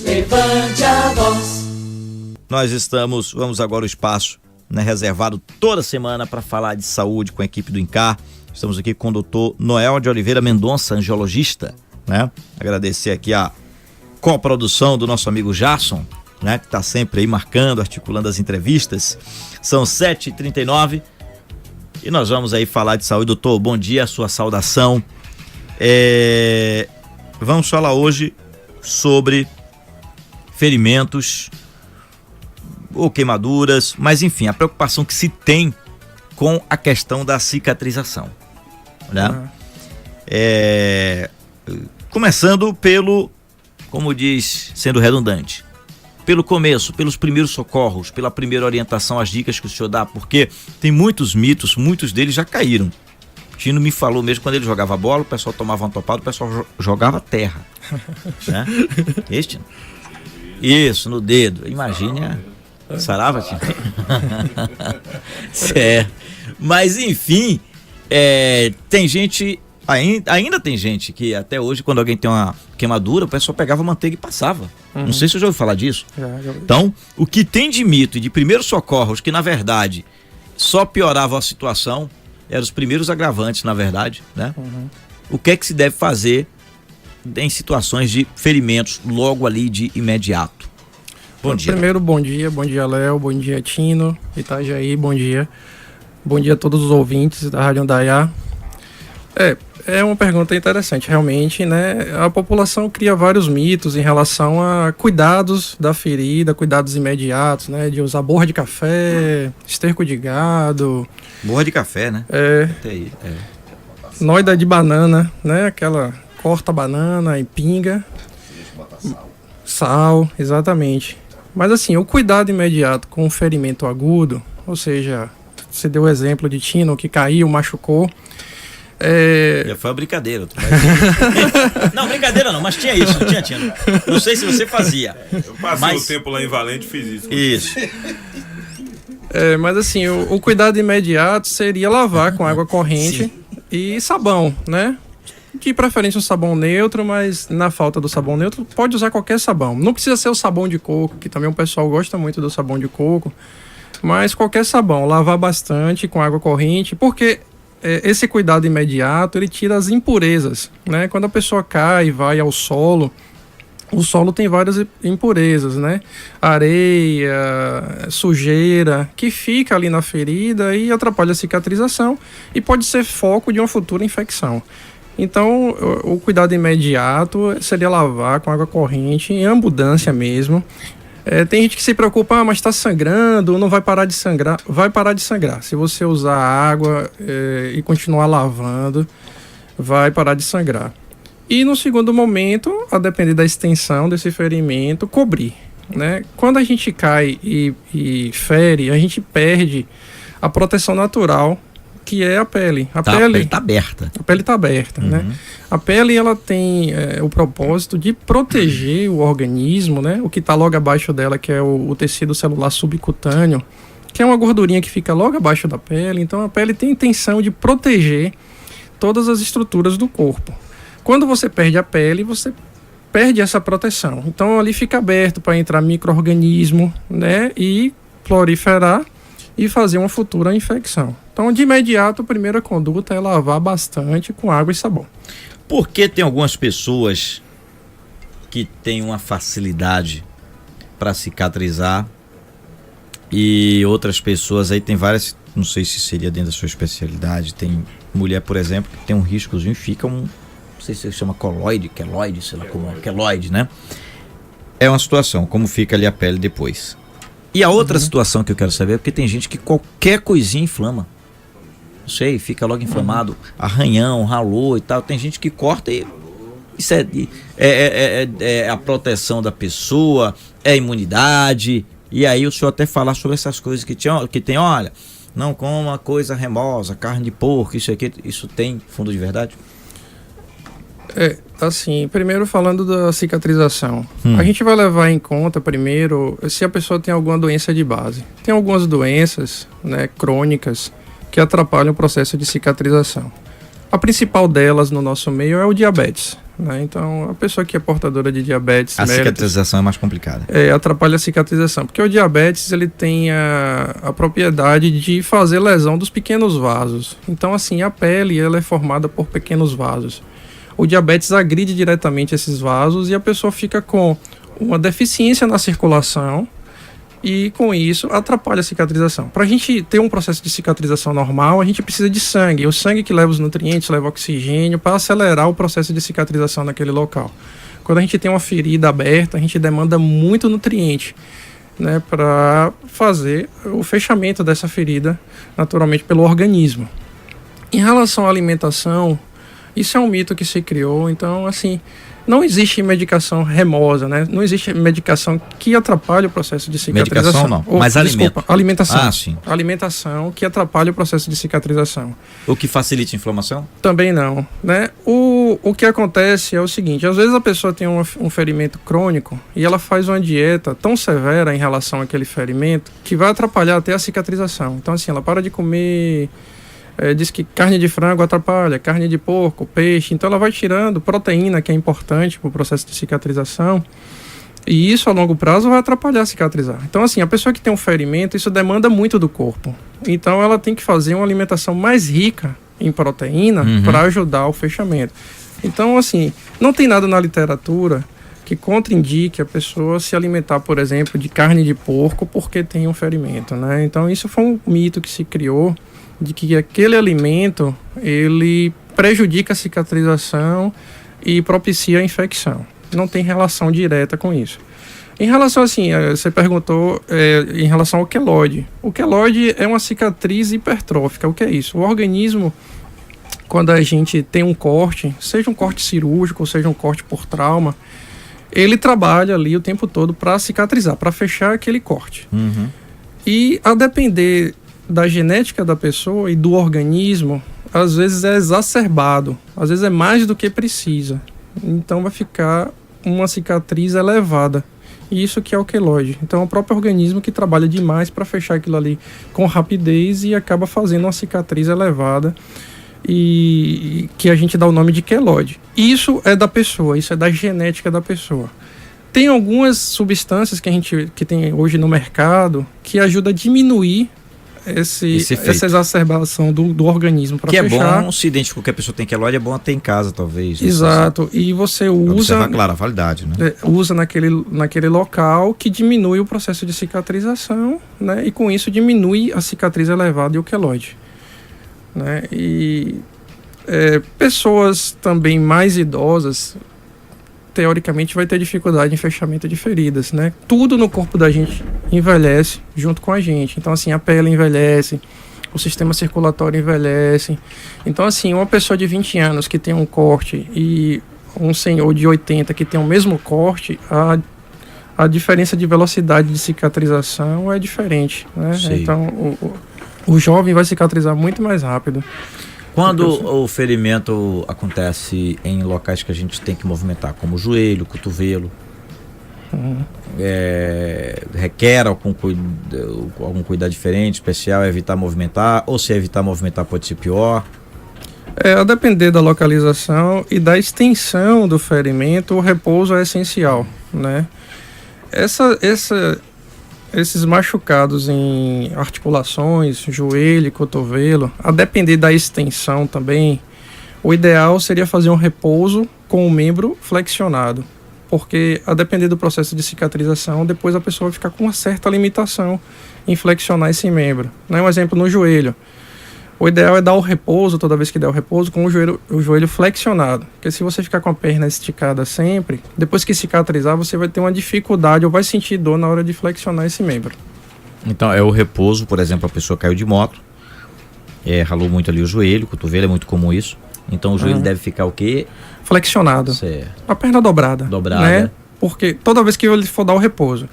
levante a voz. Vamos agora ao espaço, né, reservado toda semana para falar de saúde com a equipe do INCAR. Estamos aqui com o Dr. Noel de Oliveira Mendonça, angiologista, né? Agradecer aqui a coprodução do nosso amigo Jarson, né, que está sempre aí marcando, articulando as entrevistas. São 7h39 e nós vamos aí falar de saúde. Doutor, bom dia, a sua saudação. Vamos falar hoje sobre ferimentos ou queimaduras, mas enfim, a preocupação que se tem com a questão da cicatrização, né? Começando pelo, como diz, sendo redundante, pelo começo, pelos primeiros socorros, pela primeira orientação, as dicas que o senhor dá, porque tem muitos mitos, muitos deles já caíram. O Tino me falou mesmo, quando ele jogava bola, o pessoal tomava uma topada, o pessoal jogava terra, né? Este, isso, no dedo, imagine sarava, Tino. Certo. Mas enfim, tem gente, ainda tem gente que até hoje, quando alguém tem uma queimadura, o pessoal pegava manteiga e passava. Não sei se você já ouviu falar disso. Já. Então, o que tem de mito e de primeiros socorros, que na verdade só pioravam a situação, eram os primeiros agravantes, na verdade, né? O que é que se deve fazer em situações de ferimentos logo ali de imediato? Bom dia. Primeiro, bom dia Léo, bom dia Tino, Itajaí, bom dia a todos os ouvintes da Rádio Andaiá. É uma pergunta interessante, realmente, né? A população cria vários mitos em relação a cuidados da ferida, cuidados imediatos, né? De usar borra de café, esterco de gado. Borra de café, né? Noida de banana, né? Aquela corta a banana e pinga. Sal, exatamente. Mas assim, o cuidado imediato com o ferimento agudo, ou seja, você deu o exemplo de Tino que caiu, machucou. Foi uma brincadeira. Não, brincadeira não, mas tinha isso, não tinha, Tino? Não sei se você fazia. Eu passei o tempo lá em Valente e fiz isso. Isso. Mas assim, o cuidado imediato seria lavar com água corrente e sabão, né? De preferência um sabão neutro, mas na falta do sabão neutro, pode usar qualquer sabão. Não precisa ser o sabão de coco, que também o pessoal gosta muito do sabão de coco, mas qualquer sabão, lavar bastante com água corrente, porque esse cuidado imediato, ele tira as impurezas, né? Quando a pessoa cai e vai ao solo, o solo tem várias impurezas, né? Areia, sujeira, que fica ali na ferida e atrapalha a cicatrização e pode ser foco de uma futura infecção. Então, o cuidado imediato seria lavar com água corrente, em abundância mesmo. Tem gente que se preocupa, mas está sangrando, não vai parar de sangrar. Vai parar de sangrar. Se você usar água e continuar lavando, vai parar de sangrar. E no segundo momento, a depender da extensão desse ferimento, cobrir, né? Quando a gente cai e fere, a gente perde a proteção natural, que é a pele. A pele está aberta. A pele está aberta, né? A pele, ela tem o propósito de proteger o organismo, né? O que está logo abaixo dela, que é o tecido celular subcutâneo, que é uma gordurinha que fica logo abaixo da pele. Então, a pele tem a intenção de proteger todas as estruturas do corpo. Quando você perde a pele, você perde essa proteção. Então, ali fica aberto para entrar micro-organismo, né? E proliferar e fazer uma futura infecção. Então, de imediato, a primeira conduta é lavar bastante com água e sabão. Porque tem algumas pessoas que têm uma facilidade para cicatrizar e outras pessoas, aí tem várias, não sei se seria dentro da sua especialidade, tem mulher, por exemplo, que tem um riscozinho e fica não sei se chama coloide, queloide, sei lá como é, queloide, né? É uma situação, como fica ali a pele depois. E a outra situação que eu quero saber é porque tem gente que qualquer coisinha inflama. Não sei, fica logo inflamado, arranhão, ralou e tal. Tem gente que corta e isso é a proteção da pessoa, é a imunidade. E aí o senhor até falar sobre essas coisas que tem, olha, não coma coisa remosa, carne de porco, isso aqui, isso tem fundo de verdade? Assim, primeiro falando da cicatrização. A gente vai levar em conta primeiro se a pessoa tem alguma doença de base. Tem algumas doenças, né, crônicas que atrapalham o processo de cicatrização. A principal delas no nosso meio é o diabetes. né? Então, a pessoa que é portadora de diabetes A mellitus, cicatrização é mais complicada. atrapalha a cicatrização, porque o diabetes ele tem a propriedade de fazer lesão dos pequenos vasos. Então, assim, a pele ela é formada por pequenos vasos. O diabetes agride diretamente esses vasos e a pessoa fica com uma deficiência na circulação e, com isso, atrapalha a cicatrização. Para a gente ter um processo de cicatrização normal, a gente precisa de sangue. O sangue que leva os nutrientes, leva oxigênio para acelerar o processo de cicatrização naquele local. Quando a gente tem uma ferida aberta, a gente demanda muito nutriente, né, para fazer o fechamento dessa ferida, naturalmente, pelo organismo. Em relação à alimentação, isso é um mito que se criou. Então, assim, não existe medicação remosa, né? Não existe medicação que atrapalhe o processo de cicatrização. Medicação não, mas alimentação. Ah, sim. Alimentação que atrapalha o processo de cicatrização. O que facilita a inflamação? Também não, né? O que acontece é o seguinte, às vezes a pessoa tem um ferimento crônico e ela faz uma dieta tão severa em relação àquele ferimento que vai atrapalhar até a cicatrização. Então, assim, ela para de comer... diz que carne de frango atrapalha, carne de porco, peixe, então ela vai tirando proteína, que é importante para o processo de cicatrização, e isso a longo prazo vai atrapalhar a cicatrizar. Então, assim, a pessoa que tem um ferimento, isso demanda muito do corpo, então ela tem que fazer uma alimentação mais rica em proteína para ajudar o fechamento. Então, assim, não tem nada na literatura que contraindique a pessoa se alimentar, por exemplo, de carne de porco porque tem um ferimento, né? Então, isso foi um mito que se criou, de que aquele alimento ele prejudica a cicatrização e propicia a infecção. Não tem relação direta com isso. Em relação, assim, você perguntou em relação ao queloide. O queloide é uma cicatriz hipertrófica. O que é isso? O organismo, quando a gente tem um corte, seja um corte cirúrgico, ou seja um corte por trauma, ele trabalha ali o tempo todo para cicatrizar, para fechar aquele corte. E a depender da genética da pessoa e do organismo, às vezes é exacerbado, às vezes é mais do que precisa. Então vai ficar uma cicatriz elevada. E isso que é o queloide. Então é o próprio organismo que trabalha demais para fechar aquilo ali com rapidez e acaba fazendo uma cicatriz elevada e que a gente dá o nome de queloide. Isso é da pessoa, isso é da genética da pessoa. Tem algumas substâncias que tem hoje no mercado que ajudam a diminuir essa exacerbação do organismo para fechar. Que é bom, se identificou que a pessoa tem queloide, é bom ter em casa, talvez. Exato, e você usa... Observar, claro, a validade, né? Usa naquele local que diminui o processo de cicatrização, né? E com isso diminui a cicatriz elevada e o queloide, né? E pessoas também mais idosas, teoricamente, vai ter dificuldade em fechamento de feridas, né? Tudo no corpo da gente envelhece junto com a gente. Então, assim, a pele envelhece, o sistema circulatório envelhece. Então, assim, uma pessoa de 20 anos que tem um corte e um senhor de 80 que tem o mesmo corte, a diferença de velocidade de cicatrização é diferente, né? Sim. Então, o jovem vai cicatrizar muito mais rápido. Quando o ferimento acontece em locais que a gente tem que movimentar, como o joelho, cotovelo, requer algum cuidado diferente, especial, evitar movimentar, ou se evitar movimentar pode ser pior? A depender da localização e da extensão do ferimento, o repouso é essencial, né? Esses machucados em articulações, joelho, cotovelo, a depender da extensão também, o ideal seria fazer um repouso com o membro flexionado, porque a depender do processo de cicatrização, depois a pessoa vai ficar com uma certa limitação em flexionar esse membro. Né? Um exemplo no joelho. O ideal é dar o repouso, toda vez que der o repouso, com o joelho flexionado. Porque se você ficar com a perna esticada sempre, depois que cicatrizar, você vai ter uma dificuldade ou vai sentir dor na hora de flexionar esse membro. Então, é o repouso, por exemplo, a pessoa caiu de moto, ralou muito ali o joelho, o cotovelo, é muito comum isso. Então o joelho deve ficar o quê? Flexionado. Certo. A perna dobrada. Né? Porque toda vez que ele for dar o repouso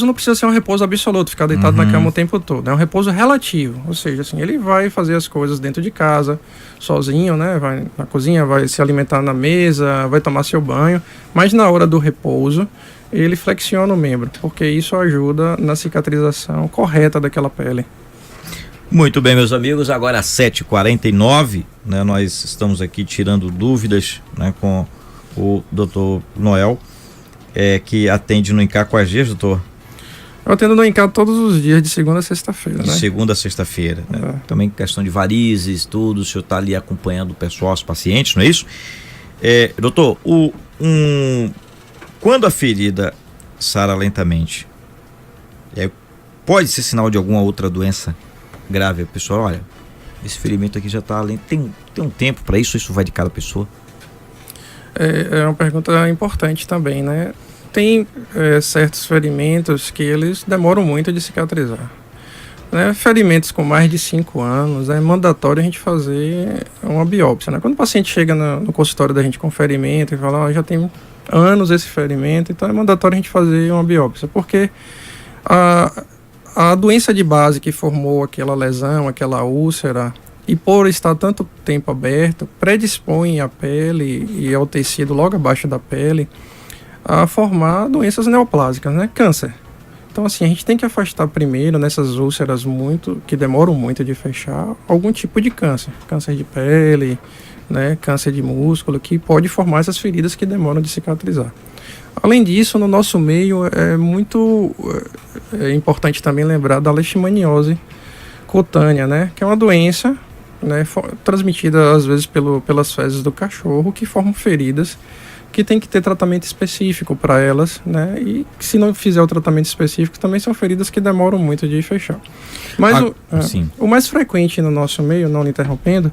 não precisa ser um repouso absoluto, ficar deitado na cama o tempo todo. É um repouso relativo. Ou seja, assim, ele vai fazer as coisas dentro de casa, sozinho, né? Vai na cozinha, vai se alimentar na mesa, vai tomar seu banho. Mas na hora do repouso, ele flexiona o membro, porque isso ajuda na cicatrização correta daquela pele. Muito bem, meus amigos, agora às 7h49, né, nós estamos aqui tirando dúvidas, né, com o doutor Noel, que atende no INCAR quais dias, doutor? Eu atendo no INCAR todos os dias, de segunda a sexta-feira, De segunda a sexta-feira. Né? Também questão de varizes, tudo, o senhor está ali acompanhando o pessoal, os pacientes, não é isso? Doutor, quando a ferida sara lentamente, pode ser sinal de alguma outra doença grave? Pessoal, olha, esse ferimento aqui já está além. Tem um tempo para isso vai de cada pessoa? É uma pergunta importante também, né? Tem certos ferimentos que eles demoram muito de cicatrizar. Né? Ferimentos com mais de 5 anos, é mandatório a gente fazer uma biópsia. Né? Quando o paciente chega no consultório da gente com ferimento e fala, já tem anos esse ferimento, então é mandatório a gente fazer uma biópsia, porque a doença de base que formou aquela lesão, aquela úlcera, e por estar tanto tempo aberto, predispõe a pele e ao tecido logo abaixo da pele a formar doenças neoplásicas, né? Câncer. Então, assim, a gente tem que afastar primeiro, nessas úlceras que demoram muito de fechar, algum tipo de câncer. Câncer de pele, né? Câncer de músculo, que pode formar essas feridas que demoram de cicatrizar. Além disso, no nosso meio é muito importante também lembrar da leishmaniose cutânea, né? Que é uma doença, né, transmitida às vezes pelas fezes do cachorro, que formam feridas que tem que ter tratamento específico para elas, né? E se não fizer o tratamento específico, também são feridas que demoram muito de fechar. Mas o mais frequente no nosso meio, não interrompendo,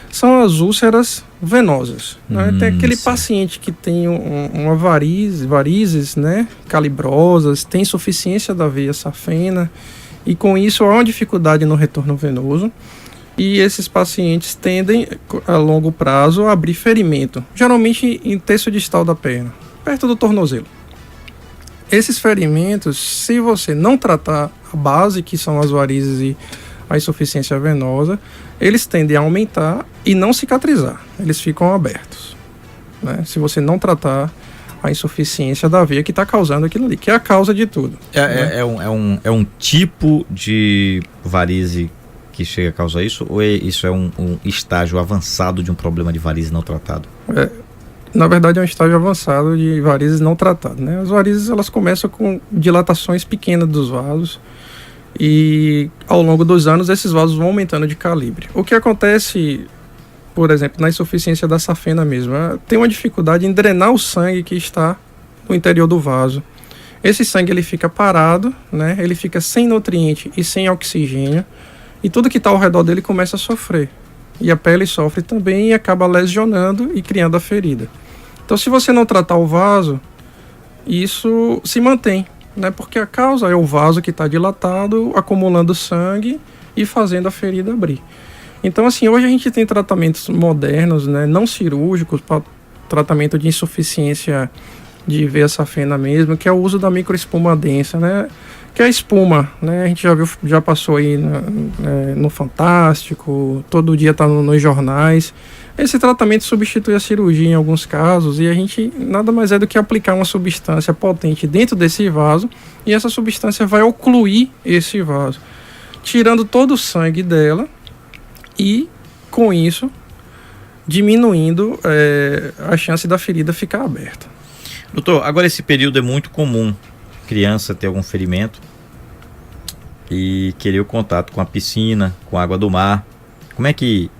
são as úlceras venosas. Né? Tem aquele paciente que tem uma varizes, né, calibrosas, tem insuficiência da veia safena, e com isso há uma dificuldade no retorno venoso. E esses pacientes tendem, a longo prazo, a abrir ferimento, geralmente em terço distal da perna, perto do tornozelo. Esses ferimentos, se você não tratar a base, que são as varizes e a insuficiência venosa, eles tendem a aumentar e não cicatrizar, eles ficam abertos. Né? Se você não tratar a insuficiência da veia que está causando aquilo ali, que é a causa de tudo. É um tipo de varize que chega a causar isso, ou isso é um estágio avançado de um problema de varize não tratado? Na verdade é um estágio avançado de varizes não tratado, né? As varizes, elas começam com dilatações pequenas dos vasos e ao longo dos anos esses vasos vão aumentando de calibre. O que acontece, por exemplo, na insuficiência da safena mesmo, tem uma dificuldade em drenar o sangue que está no interior do vaso. Esse sangue ele fica parado, né? Ele fica sem nutriente e sem oxigênio, e tudo que está ao redor dele começa a sofrer. E a pele sofre também e acaba lesionando e criando a ferida. Então, se você não tratar o vaso, isso se mantém, né? Porque a causa é o vaso que está dilatado, acumulando sangue e fazendo a ferida abrir. Então, assim, hoje a gente tem tratamentos modernos, né? Não cirúrgicos, para tratamento de insuficiência de veia safena mesmo, que é o uso da microespuma densa, né? Que é a espuma, né? A gente já passou aí no Fantástico, todo dia está nos jornais. Esse tratamento substitui a cirurgia em alguns casos, e a gente nada mais é do que aplicar uma substância potente dentro desse vaso, e essa substância vai ocluir esse vaso, tirando todo o sangue dela e, com isso, diminuindo a chance da ferida ficar aberta. Doutor, agora esse período é muito comum criança ter algum ferimento e querer o contato com a piscina, com a água do mar. Como é que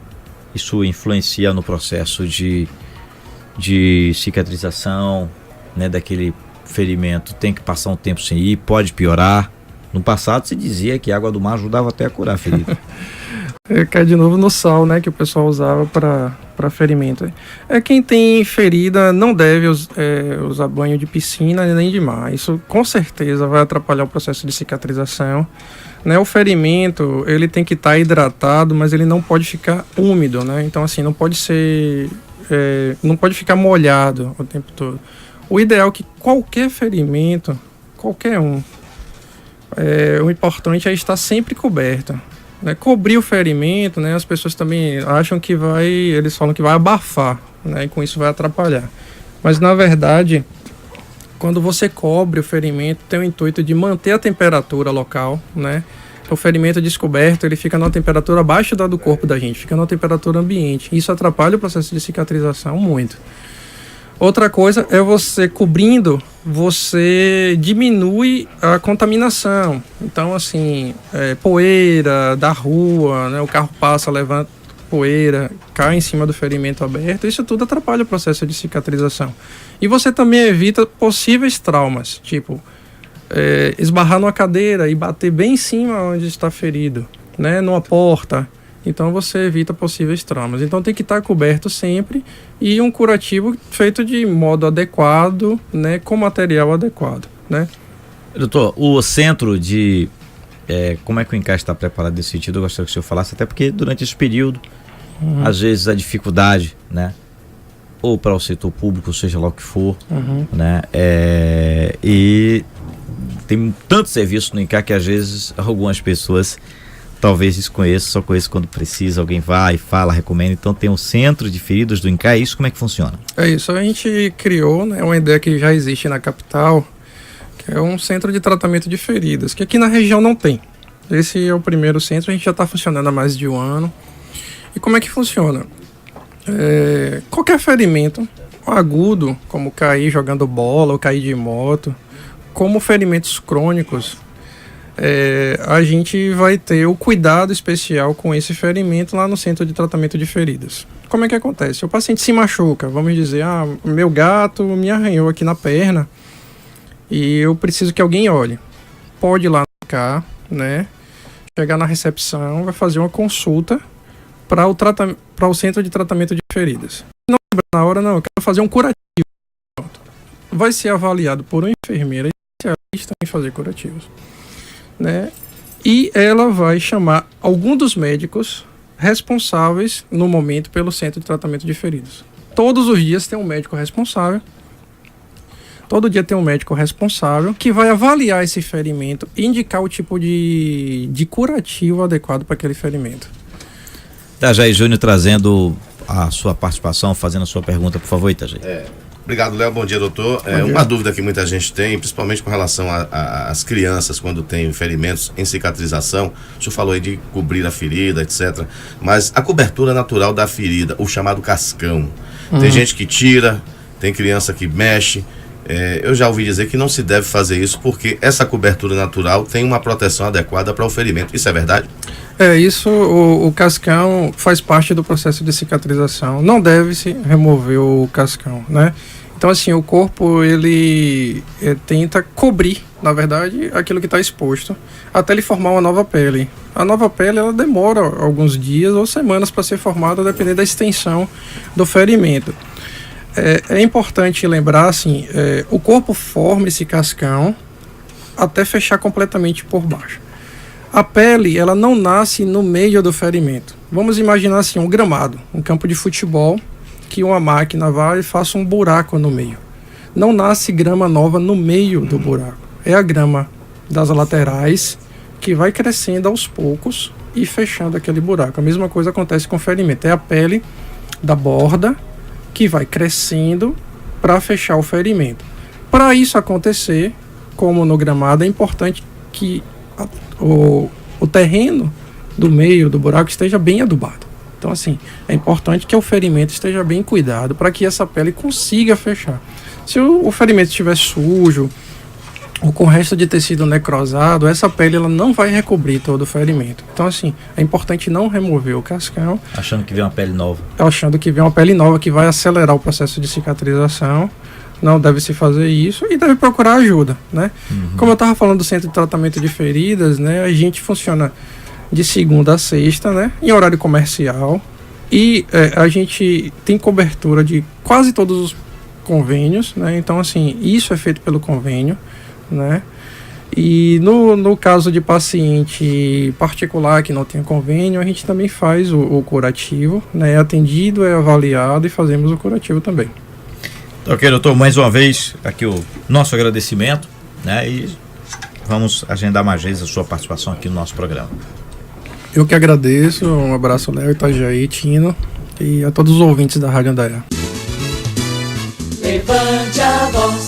isso influencia no processo de cicatrização, né, daquele ferimento? Tem que passar um tempo sem ir, pode piorar. No passado se dizia que a água do mar ajudava até a curar a ferida. Cai de novo no sal, né, que o pessoal usava para ferimento. Quem tem ferida não deve usar banho de piscina nem de mar. Isso com certeza vai atrapalhar o processo de cicatrização. Né? O ferimento, ele tem que estar hidratado, mas ele não pode ficar úmido, né? Então, assim, não pode ficar molhado o tempo todo. O ideal é que qualquer ferimento, qualquer um, o importante é estar sempre coberto. Né, cobrir o ferimento, né, as pessoas também acham que eles falam que vai abafar, né, e com isso vai atrapalhar. Mas na verdade, quando você cobre o ferimento, tem o intuito de manter a temperatura local, né? O ferimento descoberto, ele fica numa temperatura abaixo da do corpo da gente, fica numa temperatura ambiente. Isso atrapalha o processo de cicatrização muito. Outra coisa é você cobrindo, você diminui a contaminação. Então, assim, poeira da rua, né? O carro passa, levanta poeira, cai em cima do ferimento aberto, isso tudo atrapalha o processo de cicatrização. E você também evita possíveis traumas, tipo esbarrar numa cadeira e bater bem em cima onde está ferido, né? Numa porta. Então você evita possíveis traumas. Então tem que estar coberto sempre e um curativo feito de modo adequado, né? Com material adequado, né? Doutor, o centro de... como é que o encaixe está preparado nesse sentido? Eu gostaria que o senhor falasse, até porque durante esse período, às vezes a dificuldade, né? Ou para o setor público, seja lá o que for, né? E tem tanto serviço no encaixe que às vezes algumas pessoas talvez desconheçam, só conheçam quando precisa, alguém vai, fala, recomenda. Então tem o centro de feridos do encaixe, isso como é que funciona? É isso, a gente criou, né, uma ideia que já existe na capital, que é um centro de tratamento de feridas, que aqui na região não tem. Esse é o primeiro centro, a gente já está funcionando há mais de um ano. E como é que funciona? Qualquer ferimento agudo, como cair jogando bola ou cair de moto, como ferimentos crônicos, a gente vai ter o cuidado especial com esse ferimento lá no centro de tratamento de feridas. Como é que acontece? O paciente se machuca, vamos dizer, meu gato me arranhou aqui na perna e eu preciso que alguém olhe. Pode ir lá né? Chegar na recepção, vai fazer uma consulta para o centro de tratamento de feridas. Não na hora, não, eu quero fazer um curativo. Vai ser avaliado por uma enfermeira especialista em fazer curativos, né? E ela vai chamar algum dos médicos responsáveis no momento pelo centro de tratamento de feridas. Todos os dias tem um médico responsável. Todo dia tem um médico responsável que vai avaliar esse ferimento e indicar o tipo de curativo adequado para aquele ferimento. Itajaí Júnior trazendo a sua participação, fazendo a sua pergunta, por favor, Itajaí. Obrigado, Léo. Bom dia, doutor. Uma dúvida que muita gente tem, principalmente com relação às crianças, quando tem ferimentos em cicatrização. O senhor falou aí de cobrir a ferida, etc. Mas a cobertura natural da ferida, o chamado cascão. Tem gente que tira, tem criança que mexe. Eu já ouvi dizer que não se deve fazer isso porque essa cobertura natural tem uma proteção adequada para o ferimento. Isso é verdade? Isso, o cascão faz parte do processo de cicatrização. Não deve-se remover o cascão, né? Então, assim, o corpo, ele tenta cobrir, na verdade, aquilo que está exposto, até ele formar uma nova pele. A nova pele, ela demora alguns dias ou semanas para ser formada, dependendo da extensão do ferimento. É importante lembrar, assim, o corpo forma esse cascão até fechar completamente por baixo. A pele, ela não nasce no meio do ferimento. Vamos imaginar, assim, um gramado, um campo de futebol, que uma máquina vai e faça um buraco no meio. Não nasce grama nova no meio do buraco. É a grama das laterais que vai crescendo aos poucos e fechando aquele buraco. A mesma coisa acontece com o ferimento. É a pele da borda que vai crescendo para fechar o ferimento. Para isso acontecer, como no gramado, é importante que o terreno do meio do buraco esteja bem adubado. Então, assim, é importante que o ferimento esteja bem cuidado para que essa pele consiga fechar. Se o ferimento estiver sujo ou com resto de tecido necrosado, essa pele ela não vai recobrir todo o ferimento. Então, assim, é importante não remover o cascão. Achando que vem uma pele nova. Achando que vem uma pele nova que vai acelerar o processo de cicatrização. Não deve se fazer isso e deve procurar ajuda, né? Como eu estava falando do centro de tratamento de feridas, né? A gente funciona de segunda a sexta, né? Em horário comercial. E a gente tem cobertura de quase todos os convênios, né? Então, assim, isso é feito pelo convênio, né? E no caso de paciente particular que não tem convênio, a gente também faz o curativo, né? É atendido, é avaliado e fazemos o curativo também. Ok, doutor, mais uma vez aqui o nosso agradecimento, né? E vamos agendar mais vezes a sua participação aqui no nosso programa. Eu que agradeço, um abraço, Léo, Itajaí, Tino e a todos os ouvintes da Rádio Andaiá. Levante a voz.